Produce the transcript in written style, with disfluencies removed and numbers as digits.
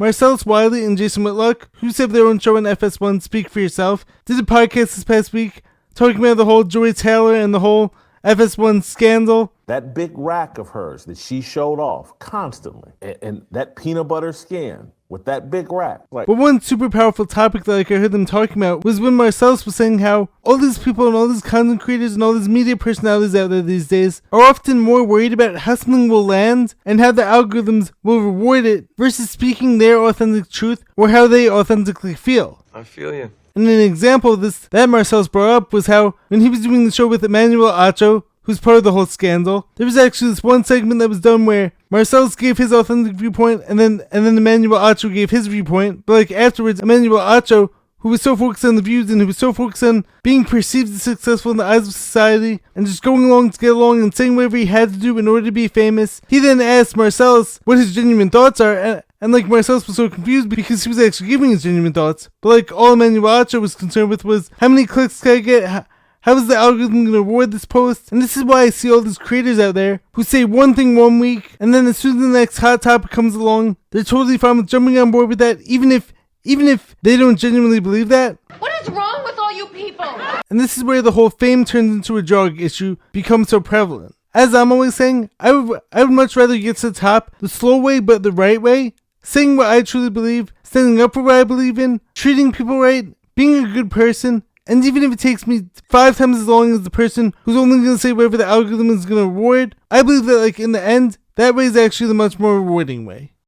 Marcellus Wiley and Jason Whitlock, who have their own show on FS1, Speak for Yourself, did a podcast this past week talking about the whole Joy Taylor and the whole FS1 scandal. That big rack of hers that she showed off constantly, and that peanut butter skin with that big rack. But one super powerful topic that I heard them talking about was when Marcellus was saying how all these people and all these content creators and all these media personalities out there these days are often more worried about how something will land and how the algorithms will reward it versus speaking their authentic truth or how they authentically feel. I feel you. And an example of this that Marcellus brought up was how when he was doing the show with Emmanuel Acho, who's part of the whole scandal, there was actually this one segment that was done where Marcellus gave his authentic viewpoint and then Emmanuel Acho gave his viewpoint. But afterwards, Emmanuel Acho, who was so focused on the views and who was so focused on being perceived as successful in the eyes of society and just going along to get along and saying whatever he had to do in order to be famous, he then asked Marcellus what his genuine thoughts are, and Marcellus was so confused because he was actually giving his genuine thoughts. But all Emmanuel Acho was concerned with was, how many clicks can I get? How is the algorithm going to reward this post? And this is why I see all these creators out there who say one thing one week, and then as soon as the next hot topic comes along, they're totally fine with jumping on board with that, even if they don't genuinely believe that. What is wrong with all you people? And this is where the whole fame turns into a drug issue becomes so prevalent. As I'm always saying, I would much rather get to the top the slow way but the right way, saying what I truly believe, standing up for what I believe in, treating people right, being a good person, and even if it takes me 5 times as long as the person who's only going to say whatever the algorithm is going to reward, I believe that in the end, that way is actually the much more rewarding way.